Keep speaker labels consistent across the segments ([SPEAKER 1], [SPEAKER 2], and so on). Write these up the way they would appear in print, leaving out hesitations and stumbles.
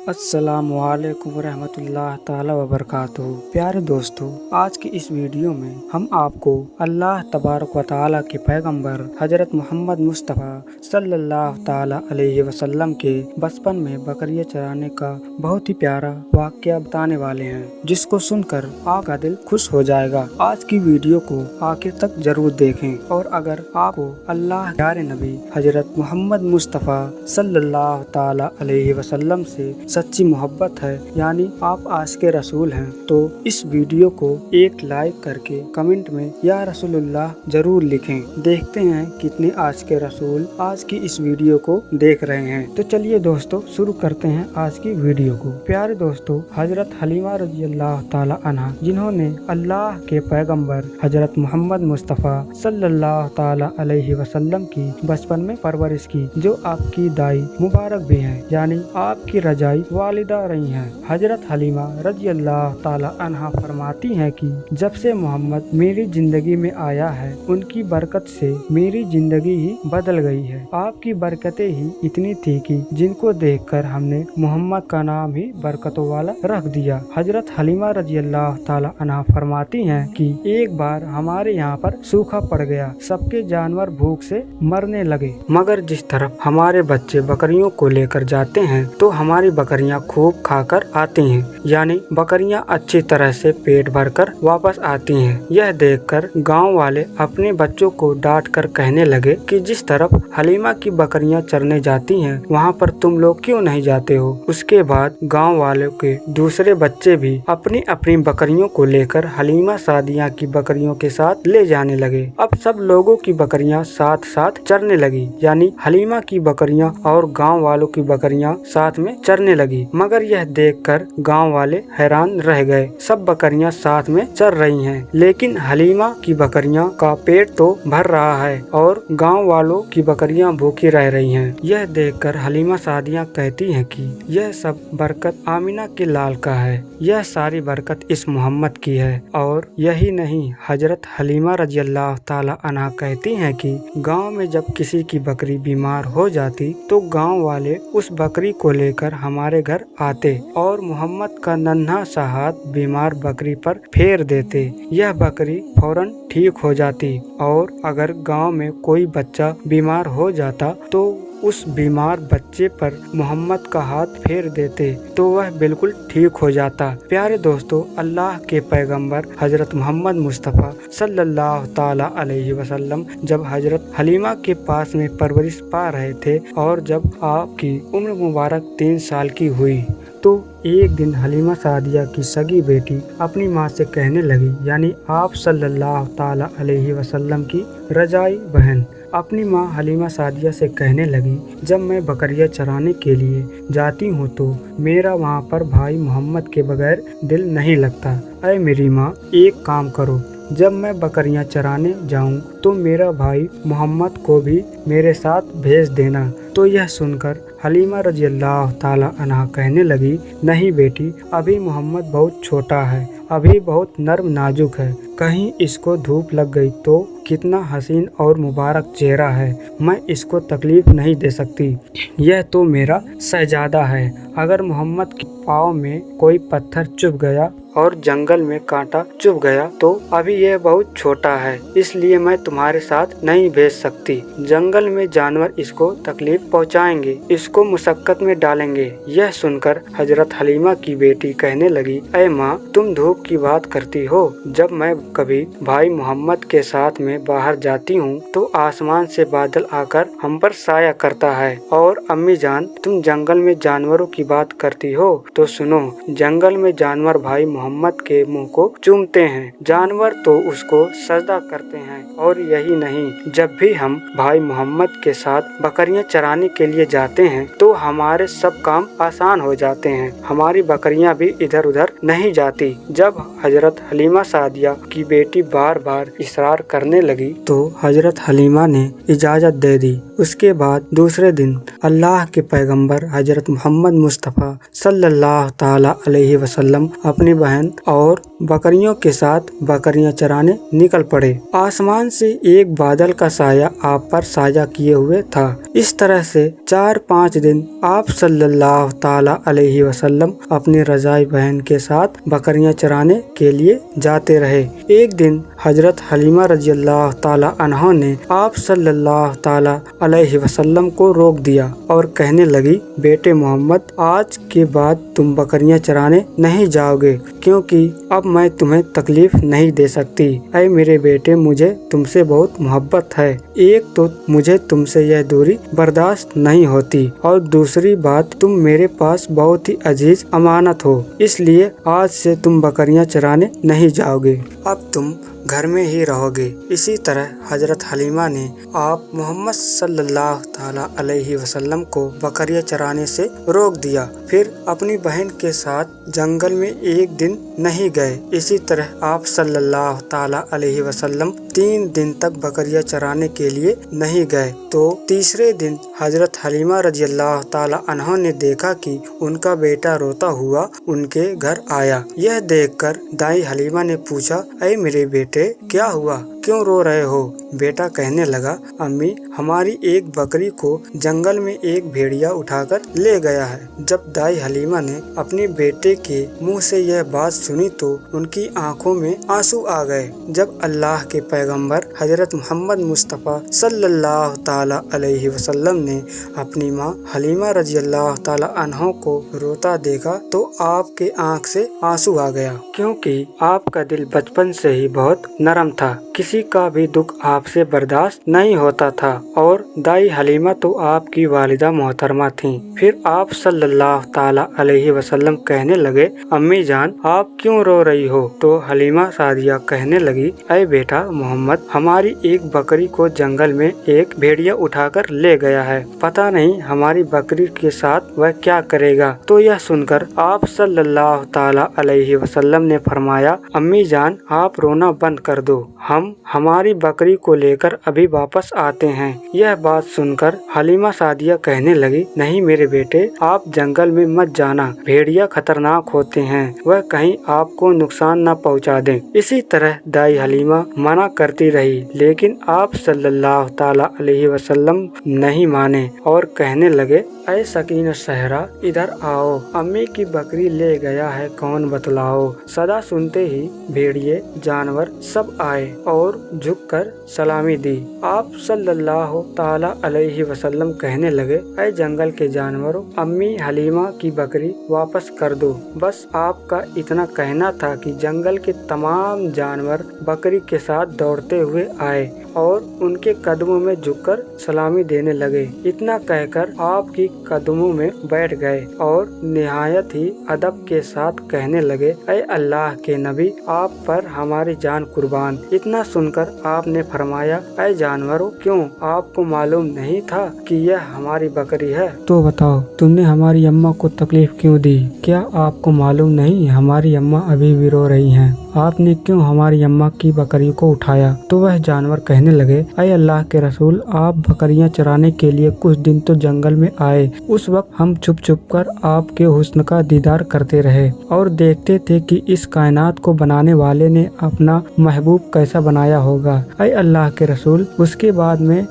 [SPEAKER 1] अस्सलामु अलैकुम रहमतुल्लाह ताला वबरकातुहू। प्यारे दोस्तों, आज की इस वीडियो में हम आपको अल्लाह तबारक व ताला के पैगंबर हजरत मोहम्मद मुस्तफ़ा सल्लल्लाहु ताला अलैहि वसल्लम के बचपन में बकरियां चराने का बहुत ही प्यारा वाक़या बताने वाले हैं, जिसको सुनकर आपका दिल खुश हो जाएगा। आज की वीडियो को आखिर तक जरूर देखें और अगर आपको अल्लाह प्यारे नबी हजरत मोहम्मद मुस्तफ़ा सल्लल्लाहु ताला अलैहि वसल्लम से सच्ची मोहब्बत है, यानी आप आज के रसूल हैं, तो इस वीडियो को एक लाइक करके कमेंट में या रसूलुल्लाह जरूर लिखें। देखते हैं कितने आज के रसूल आज की इस वीडियो को देख रहे हैं। तो चलिए दोस्तों, शुरू करते हैं आज की वीडियो को। प्यारे दोस्तों, हजरत हलीमा रज़ी अल्लाह ताला अन्हा, जिन्होंने अल्लाह के पैगंबर हजरत मोहम्मद मुस्तफ़ा सल्लल्लाहु ताला अलैहि वसल्लम की बचपन में परवरिश की, जो आपकी दाई मुबारक भी हैं, यानी आपकी रजाई वालिदा रही हैं। हजरत हलीमा रज़ी अल्लाह ताला अन्हा फरमाती हैं कि जब से मोहम्मद मेरी जिंदगी में आया है, उनकी बरकत से मेरी जिंदगी ही बदल गई है। आपकी बरकतें ही इतनी थी कि जिनको देखकर हमने मोहम्मद का नाम ही बरकतों वाला रख दिया। हजरत हलीमा रज़ी अल्लाह ताला अन्हा फरमाती हैं कि एक बार हमारे यहाँ पर सूखा पड़ गया, सबके जानवर भूख से मरने लगे, मगर जिस तरफ हमारे बच्चे बकरियों को लेकर जाते हैं तो हमारी बकरियां खूब खाकर आती हैं, यानी बकरियां अच्छी तरह से पेट भरकर वापस आती हैं। यह देखकर गांव वाले अपने बच्चों को डांट कर कहने लगे कि जिस तरफ हलीमा की बकरियां चरने जाती हैं, वहां पर तुम लोग क्यों नहीं जाते हो। उसके बाद गांव वालों के दूसरे बच्चे भी अपनी अपनी बकरियों को लेकर हलीमा सादिया की बकरियों के साथ ले जाने लगे। अब सब लोगों की बकरियां साथ साथ चरने लगी, यानी हलीमा की बकरियां और गाँव वालों की बकरियां साथ में चरने लगी। मगर यह देखकर गांव वाले हैरान रह गए। सब बकरियां साथ में चर रही हैं, लेकिन हलीमा की बकरियां का पेट तो भर रहा है और गांव वालों की बकरियां भूखी रह रही हैं। यह देखकर हलीमा सादिया कहती हैं कि यह सब बरकत आमिना के लाल का है, यह सारी बरकत इस मोहम्मद की है। और यही नहीं, हजरत हलीमा रज़ी अल्लाह ताला अन्हा कहती हैं कि गाँव में जब किसी की बकरी बीमार हो जाती तो गाँव वाले उस बकरी को लेकर हमारे घर आते और मोहम्मद का नन्हा सा हाथ बीमार बकरी पर फेर देते। यह बकरी फौरन ठीक हो जाती और अगर गांव में कोई बच्चा बीमार हो जाता तो उस बीमार बच्चे पर मोहम्मद का हाथ फेर देते तो वह बिल्कुल ठीक हो जाता। प्यारे दोस्तों, अल्लाह के पैगंबर हजरत मोहम्मद मुस्तफ़ा सल्लल्लाहु ताला अलैहि वसल्लम जब हजरत हलीमा के पास में परवरिश पा रहे थे और जब आपकी उम्र मुबारक 3 साल की हुई तो एक दिन हलीमा सादिया की सगी बेटी अपनी माँ से कहने लगी, यानी आप सल्लल्लाहु ताला अलैहि वसल्लम की रजाई बहन अपनी माँ हलीमा सादिया से कहने लगी, जब मैं बकरियां चराने के लिए जाती हूँ तो मेरा वहाँ पर भाई मोहम्मद के बगैर दिल नहीं लगता। अरे मेरी माँ, एक काम करो, जब मैं बकरियां चराने जाऊं तो मेरा भाई मोहम्मद को भी मेरे साथ भेज देना। तो यह सुनकर हलीमा रज़ी अल्लाह ताला अन्हा कहने लगी, नहीं बेटी, अभी मोहम्मद बहुत छोटा है, अभी बहुत नर्म नाजुक है, कहीं इसको धूप लग गई तो कितना हसीन और मुबारक चेहरा है, मैं इसको तकलीफ नहीं दे सकती। यह तो मेरा शहजादा है, अगर मोहम्मद के पाँव में कोई पत्थर चुभ गया और जंगल में कांटा चुभ गया तो अभी यह बहुत छोटा है, इसलिए मैं तुम्हारे साथ नहीं भेज सकती। जंगल में जानवर इसको तकलीफ पहुंचाएंगे, इसको मुशक्कत में डालेंगे। यह सुनकर हजरत हलीमा की बेटी कहने लगी, अरे माँ, तुम धूप की बात करती हो, जब मैं कभी भाई मोहम्मद के साथ में बाहर जाती हूँ तो आसमान से बादल आकर हम पर साया करता है। और अम्मी जान, तुम जंगल में जानवरों की बात करती हो तो सुनो, जंगल में जानवर भाई मोहम्मद के मुंह को चूमते हैं, जानवर तो उसको सजदा करते हैं। और यही नहीं, जब भी हम भाई मोहम्मद के साथ बकरियां चराने के लिए जाते हैं तो हमारे सब काम आसान हो जाते हैं, हमारी बकरियां भी इधर उधर नहीं जाती। जब हजरत हलीमा सादिया की बेटी बार बार इसरार करने लगी तो हजरत हलीमा ने इजाजत दे दी। उसके बाद दूसरे दिन अल्लाह के पैगंबर हजरत मोहम्मद मुस्तफ़ा सल्लल्लाहु ताला अलैहि वसल्लम अपनी बहन बहन और बकरियों के साथ बकरियां चराने निकल पड़े। आसमान से एक बादल का साया आप पर साझा किए हुए था। इस तरह से 4-5 दिन आप सल्लल्लाहु ताला अलैहि वसल्लम अपनी रजाई बहन के साथ बकरियां चराने के लिए जाते रहे। एक दिन हजरत हलीमा रज़ियल्लाहु ताला अन्हा ने आप सल्लल्लाहु ताला अलैहि वसल्लम को रोक दिया और कहने लगी, बेटे मोहम्मद, आज के बाद तुम बकरियां चराने नहीं जाओगे, क्योंकि अब मैं तुम्हें तकलीफ नहीं दे सकती। ऐ मेरे बेटे, मुझे तुमसे बहुत मोहब्बत है। एक तो मुझे तुमसे यह दूरी बर्दाश्त नहीं होती और दूसरी बात, तुम मेरे पास बहुत ही अजीज अमानत हो, इसलिए आज से तुम बकरियां चराने नहीं जाओगे, अब तुम घर में ही रहोगे। इसी तरह हजरत हलीमा ने आप मोहम्मद सल्लल्लाहु ताला अलैहि वसल्लम को बकरियां चराने से रोक दिया। फिर अपनी बहन के साथ जंगल में एक दिन नहीं गए। इसी तरह आप सल्लल्लाहु ताला अलैहि वसल्लम 3 दिन तक बकरियां चराने के लिए नहीं गए। तो तीसरे दिन हजरत हलीमा रज़ियल्लाहु ताला अन्हा ने देखा कि उनका बेटा रोता हुआ उनके घर आया। यह देखकर दाई हलीमा ने पूछा, ऐ मेरे बेटे, क्या हुआ, क्यों रो रहे हो? बेटा कहने लगा, अम्मी, हमारी एक बकरी को जंगल में एक भेड़िया उठाकर ले गया है। जब दाई हलीमा ने अपने बेटे के मुंह से यह बात सुनी तो उनकी आंखों में आंसू आ गए। जब अल्लाह के पैगंबर हजरत मोहम्मद मुस्तफ़ा सल्लल्लाहु ताला अलैहि वसल्लम ने अपनी माँ हलीमा रज़ियल्लाहु ताला अन्हा को रोता देखा तो आपके आंख से आंसू आ गया, क्योंकि आपका दिल बचपन से ही बहुत नरम था। किसी का भी दुख आपसे बर्दाश्त नहीं होता था और दाई हलीमा तो आपकी वालिदा मोहतरमा थीं। फिर आप सल्लल्लाहु ताला अलैहि वसल्लम कहने लगे, अम्मी जान, आप क्यों रो रही हो? तो हलीमा सादिया कहने लगी, ऐ बेटा मोहम्मद, हमारी एक बकरी को जंगल में एक भेड़िया उठाकर ले गया है। पता नहीं हमारी बकरी के साथ वह क्या करेगा। तो यह सुनकर आप सल्लल्लाहु ताला अलैहि वसल्लम ने फरमाया, अम्मी जान, आप रोना बंद कर दो, हम हमारी बकरी को लेकर अभी वापस आते हैं। यह बात सुनकर हलीमा सादिया कहने लगी, नहीं मेरे बेटे, आप जंगल में मत जाना, भेड़िया खतरनाक होते हैं, वह कहीं आपको नुकसान न पहुंचा दें। इसी तरह दाई हलीमा मना करती रही, लेकिन आप सल्लल्लाहु ताला अलैहि वसल्लम नहीं माने और कहने लगे, ऐ सकीना सहरा, इधर आओ, अम्मी की बकरी ले गया है कौन बतलाओ। सदा सुनते ही भेड़िए जानवर सब आए और झुककर सलामी दी। आप सल्लल्लाहु ताला अलैहि वसल्लम कहने लगे, ऐ जंगल के जानवरों, अम्मी हलीमा की बकरी वापस कर दो। बस आपका इतना कहना था कि जंगल के तमाम जानवर बकरी के साथ दौड़ते हुए आए और उनके कदमों में झुककर सलामी देने लगे। इतना कहकर आपकी कदमों में बैठ गए और निहायत ही अदब के साथ कहने लगे, ऐ अल्लाह के नबी, आप पर हमारी जान कुर्बान। इतना सुनकर आपने फरमाया, ऐ जानवरों, क्यों आपको मालूम नहीं था कि यह हमारी बकरी है? तो बताओ, तुमने हमारी अम्मा को तकलीफ क्यों दी? क्या आपको मालूम नहीं हमारी अम्मा अभी भी रो रही हैं? आपने क्यों हमारी अम्मा की बकरी को उठाया? तो वह जानवर कहने लगे, ऐ अल्लाह के रसूल, आप बकरियां चराने के लिए कुछ दिन तो जंगल में आए। उस वक्त हम छुप छुप कर आपके हुस्न का दीदार करते रहे और देखते थे कि इस कायनात को बनाने वाले ने अपना महबूब कैसा बनाया होगा। ऐ अल्लाह के रसूल, उसके बाद में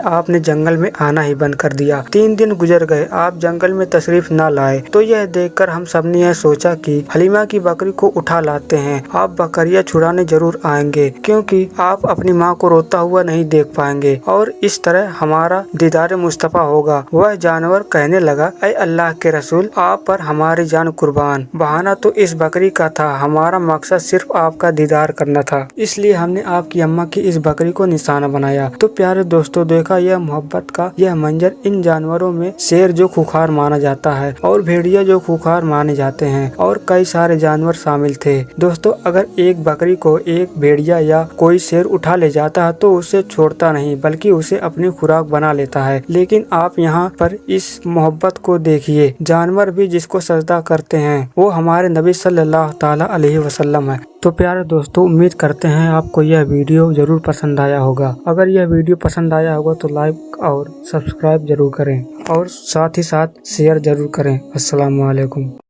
[SPEAKER 1] आपने जंगल में आना ही बंद कर दिया। 3 दिन गुजर गए, आप जंगल में तशरीफ न लाए। तो यह देखकर हम सब ने यह सोचा कि हलीमा की बकरी को उठा लाते हैं, आप बकरियां छुड़ाने जरूर आएंगे, क्योंकि आप अपनी माँ को रोता हुआ नहीं देख पाएंगे और इस तरह हमारा दीदार मुस्तफा होगा। वह जानवर कहने लगा, ऐ अल्लाह के रसूल, आप पर हमारी जान कुर्बान। बहाना तो इस बकरी का था, हमारा मकसद सिर्फ आपका दीदार करना था, इसलिए हमने आपकी अम्मा की इस बकरी को निशाना बनाया। तो प्यारे दोस्तों, देखा यह मोहब्बत का यह मंजर। इन जानवरों में शेर जो खुखार माना जाता है और भेड़िया जो खुखार माने जाते हैं और कई सारे जानवर शामिल थे। दोस्तों, अगर एक बकरी को एक भेड़िया या कोई शेर उठा ले जाता है तो उसे छोड़ता नहीं, बल्कि उसे अपनी खुराक बना लेता है। लेकिन आप यहाँ पर इस मोहब्बत को देखिए, जानवर भी जिसको सजदा करते हैं वो हमारे नबी सल्लल्लाहु ताला अलैहि वसल्लम है। तो प्यारे दोस्तों, उम्मीद करते हैं आपको यह वीडियो जरूर पसंद आया होगा। अगर यह वीडियो पसंद आया होगा तो लाइक और सब्सक्राइब जरूर करें और साथ ही साथ शेयर जरूर करें। अस्सलाम वालेकुम।